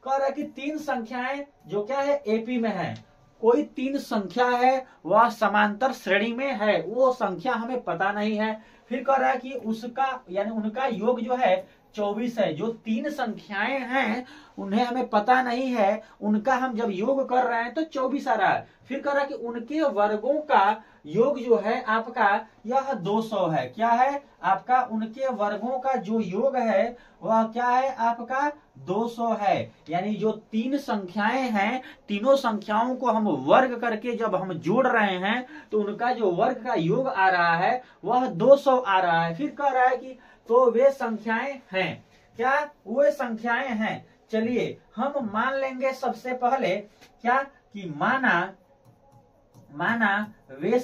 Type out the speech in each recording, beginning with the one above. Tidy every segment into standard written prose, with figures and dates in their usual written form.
कह रहा है कि तीन संख्याएं जो क्या है एपी में है, कोई तीन संख्या है वह समांतर श्रेणी में है, वो संख्या हमें पता नहीं है। फिर कह रहा है कि उसका यानी उनका योग जो है 24 है। जो तीन संख्याएं हैं उन्हें हमें पता नहीं है, उनका हम जब योग कर रहे हैं तो 24 आ रहा है। फिर कह रहा है कि उनके वर्गों का योग जो है आपका यह 200 है। क्या है आपका, उनके वर्गों का जो योग है वह क्या है आपका 200 है। यानी जो तीन संख्याएं हैं, तीनों संख्याओं को हम वर्ग करके जब हम जोड़ रहे हैं तो उनका जो वर्ग का योग आ रहा है वह 200 आ रहा है। फिर कह रहा है कि तो वे संख्याएं हैं, क्या वे संख्याएं हैं। चलिए हम मान लेंगे सबसे पहले क्या कि माना वे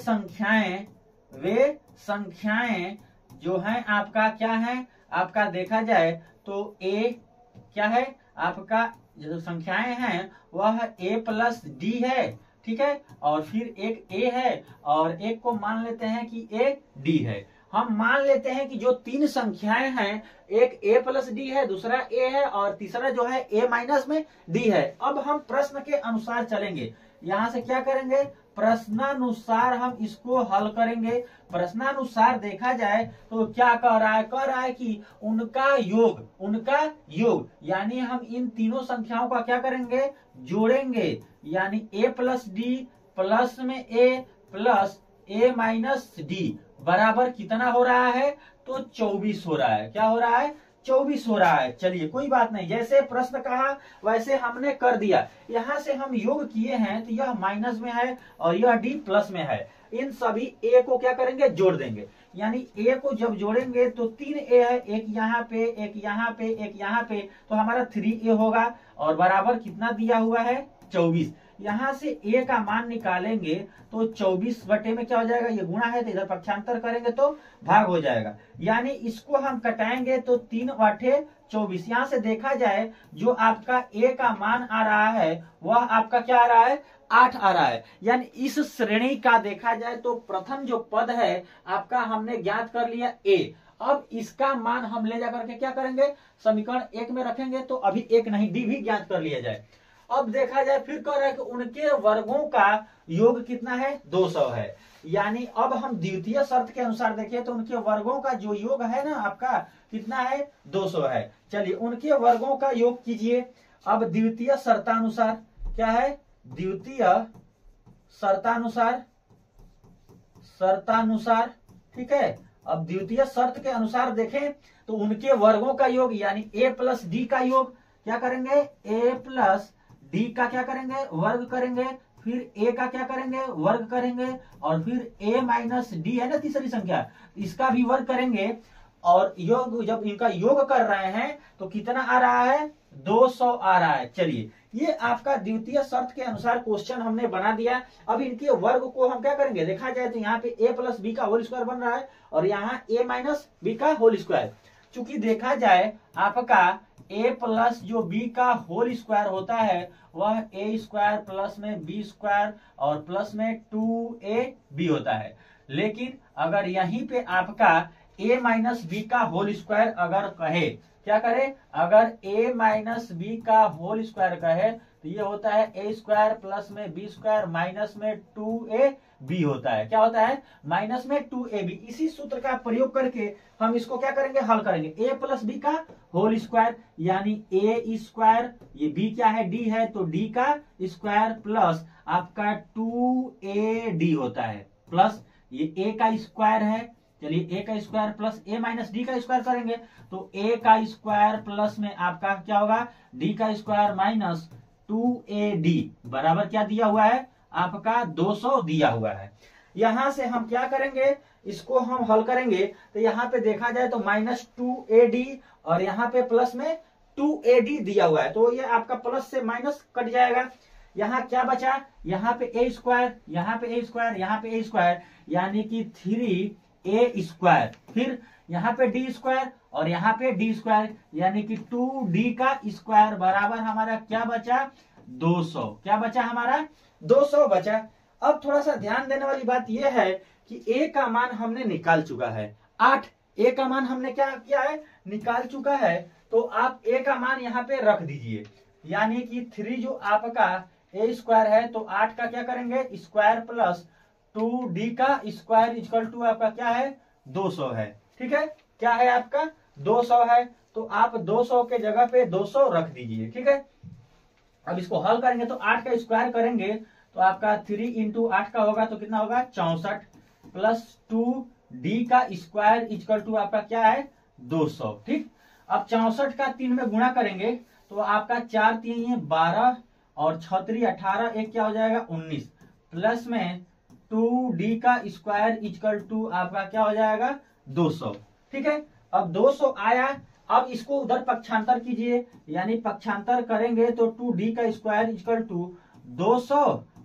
संख्याएं जो हैं आपका क्या है, आपका देखा जाए तो ए क्या है आपका, जो संख्याएं हैं वह a प्लस डी है, ठीक है। और फिर एक a है और एक को मान लेते हैं कि a d है। हम मान लेते हैं कि जो तीन संख्याएं हैं, एक a प्लस डी है, दूसरा a है और तीसरा जो है a माइनस में d है। अब हम प्रश्न के अनुसार चलेंगे, यहां से क्या करेंगे, प्रश्नानुसार हम इसको हल करेंगे। प्रश्नानुसार देखा जाए तो क्या कह रहा है कि उनका योग यानी हम इन तीनों संख्याओं का क्या करेंगे, जोड़ेंगे। यानी a प्लस डी प्लस में a plus a minus D बराबर कितना हो रहा है, तो 24 हो रहा है। क्या हो रहा है, 24 हो रहा है। चलिए कोई बात नहीं, जैसे प्रश्न कहा वैसे हमने कर दिया। यहां से हम योग किए हैं तो यह माइनस में है और यह डी प्लस में है। इन सभी ए को क्या करेंगे, जोड़ देंगे। यानी ए को जब जोड़ेंगे तो 3 ए है, एक यहाँ पे एक यहाँ पे एक यहाँ पे, तो हमारा 3a होगा और बराबर कितना दिया हुआ है, 24। यहां से a का मान निकालेंगे तो 24 बटे में क्या हो जाएगा, ये गुणा है तो इधर पक्षांतर करेंगे तो भाग हो जाएगा। यानी इसको हम कटाएंगे तो 3 बटे 24। यहां से देखा जाए जो आपका a का मान आ रहा है वह आपका क्या आ रहा है, 8 आ रहा है। यानी इस श्रेणी का देखा जाए तो प्रथम जो पद है आपका हमने ज्ञात कर लिया a। अब इसका मान हम ले जाकर के क्या करेंगे, समीकरण 1 में रखेंगे, तो अभी 1 नहीं d भी ज्ञात कर लिया जाए। अब देखा जाए फिर कह रहा है कि उनके वर्गों का योग कितना है, 200 है। यानी अब हम द्वितीय शर्त के अनुसार देखें तो उनके वर्गों का जो योग है ना आपका कितना है, 200 है। चलिए उनके वर्गों का योग कीजिए। अब द्वितीय शर्तानुसार क्या है, द्वितीय शर्तानुसार ठीक है। अब द्वितीय शर्त के अनुसार देखें तो उनके वर्गों का योग यानी a प्लस डी का योग क्या करेंगे, a प्लस डी का क्या करेंगे, वर्ग करेंगे। फिर a का क्या करेंगे, वर्ग करेंगे। और फिर a माइनस डी है ना तीसरी संख्या, इसका भी वर्ग करेंगे। और योग जब इनका योग कर रहे हैं तो कितना आ रहा है, 200 आ रहा है। चलिए ये आपका द्वितीय शर्त के अनुसार क्वेश्चन हमने बना दिया। अब इनके वर्ग को हम क्या करेंगे, देखा जाए तो यहाँ पे a प्लस बी का होल स्क्वायर बन रहा है और यहाँ a माइनस बी का होल स्क्वायर। चूंकि देखा जाए आपका a प्लस जो b का होल स्क्वायर होता है वह a स्क्वायर प्लस में b स्क्वायर और प्लस में 2ab होता है। लेकिन अगर यहीं पे आपका a माइनस बी का होल स्क्वायर अगर कहे, क्या करे, अगर a माइनस बी का होल स्क्वायर कहे तो ये होता है a स्क्वायर प्लस में b स्क्वायर माइनस में 2ab होता है। क्या होता है, माइनस में 2ab। इसी सूत्र का प्रयोग करके हम इसको क्या करेंगे, हल करेंगे। a प्लस बी का होल स्क्वायर यानी a स्क्वायर, ये b क्या है, d है, तो d का स्क्वायर प्लस आपका 2ad होता है, प्लस ये a का स्क्वायर है। चलिए a का square plus a minus D का स्क्वायर करेंगे तो a का स्क्वायर प्लस में आपका क्या होगा, d का स्क्वायर माइनस 2ad बराबर क्या दिया हुआ है, आपका 200 दिया हुआ है। यहां से हम क्या करेंगे, इसको हम हल करेंगे तो यहाँ पे देखा जाए तो माइनस 2ad और यहाँ पे प्लस में 2ad दिया हुआ है, तो ये आपका प्लस से माइनस कट जाएगा। यहाँ क्या बचा, यहाँ पे a स्क्वायर, यहाँ पे a स्क्वायर, यहाँ पे a स्क्वायर यानी कि 3a स्क्वायर। फिर यहाँ पे d स्क्वायर और यहाँ पे d स्क्वायर यानी कि 2d का स्क्वायर बराबर हमारा क्या बचा, 200। क्या बचा हमारा, 200 बचा। अब थोड़ा सा ध्यान देने वाली बात यह है कि a का मान हमने निकाल चुका है, 8 a का मान हमने क्या किया है, निकाल चुका है। तो आप a का मान यहाँ पे रख दीजिए। यानी कि 3 जो आपका ए स्क्वायर है, तो 8 का क्या करेंगे स्क्वायर प्लस 2d का स्क्वायर इक्वल टू आपका क्या है 200 है। ठीक है, क्या है आपका 200 है, तो आप 200 के जगह पे 200 रख दीजिए। ठीक है, अब इसको हल करेंगे तो 8 का स्क्वायर करेंगे तो आपका 3 इंटू 8 का होगा तो कितना होगा 64 प्लस 2d का स्क्वायर इक्वल टू आपका क्या है 200। ठीक, अब 64 का 3 में गुणा करेंगे तो आपका 4 3 12 और 6 3 18, एक क्या हो जाएगा 19 प्लस में 2d का स्क्वायर इक्वल टू आपका क्या हो जाएगा 200। ठीक है, अब 200 आया, अब इसको उधर पक्षांतर कीजिए, यानी पक्षांतर करेंगे तो 2d का स्क्वायर इक्वल टू 200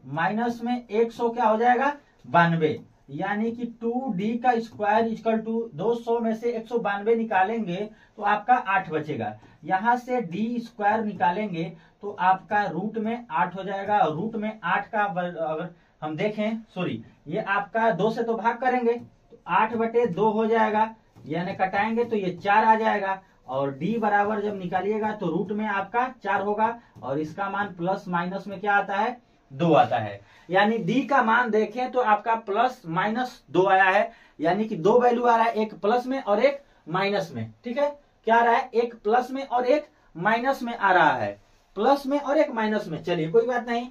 माइनस में 100 क्या हो जाएगा 92, यानी कि 2d का स्क्वायर इक्वल टू 200 में से 192 निकालेंगे तो आपका 8 बचेगा। यहां से d स्क्वायर निकालेंगे तो आपका रूट में 8 हो जाएगा। रूट में 8 का अगर हम देखें, सॉरी, ये आपका 2 से तो भाग करेंगे तो 8/2 हो जाएगा, यानी कटाएंगे तो ये 4 आ जाएगा, और d बराबर जब निकालिएगा तो रूट में आपका 4 होगा, और इसका मान प्लस माइनस में क्या आता है 2 आता है। यानी d का मान देखें तो आपका प्लस माइनस 2 आया है, यानी कि 2 वैल्यू आ रहा है, एक प्लस में और एक माइनस में। ठीक है, क्या आ रहा है, एक प्लस में और एक माइनस में आ रहा है, प्लस में और एक माइनस में। चलिए कोई बात नहीं,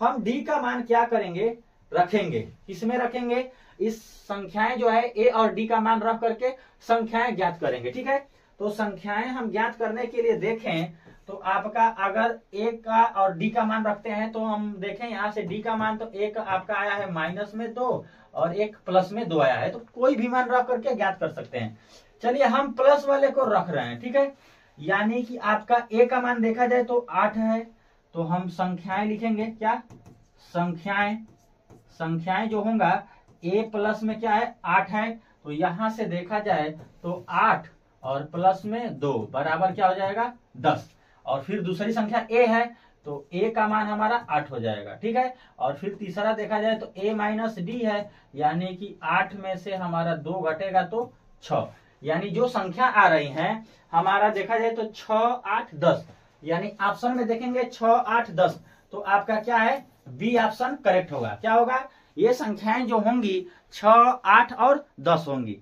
हम d का मान क्या करेंगे रखेंगे, किसमें रखेंगे, इस संख्याएं जो है a और d का मान रख करके संख्याएं ज्ञात करेंगे। ठीक है, तो संख्याएं हम ज्ञात करने के लिए देखें तो आपका अगर a का और d का मान रखते हैं तो हम देखें यहाँ से d का मान तो एक आपका आया है माइनस में 2 और एक प्लस में 2 आया है, तो कोई भी मान रख करके ज्ञात कर सकते हैं। चलिए हम प्लस वाले को रख रहे हैं। ठीक है, यानी कि आपका a का मान देखा जाए तो 8 है, तो हम संख्याएं लिखेंगे, क्या संख्याएं जो होगा a प्लस में क्या है 8 है, तो यहां से देखा जाए तो 8 और प्लस में 2 बराबर क्या हो जाएगा 10, और फिर दूसरी संख्या a है तो a का मान हमारा 8 हो जाएगा। ठीक है, और फिर तीसरा देखा जाए तो a माइनस डी है, यानी कि 8 में से हमारा 2 घटेगा तो 6, यानी जो संख्या आ रही है हमारा देखा जाए तो 6 8 10, यानी ऑप्शन में देखेंगे 6 8 10, तो आपका क्या है बी ऑप्शन करेक्ट होगा। क्या होगा, ये संख्याएं जो होंगी 6 8 और 10 होंगी।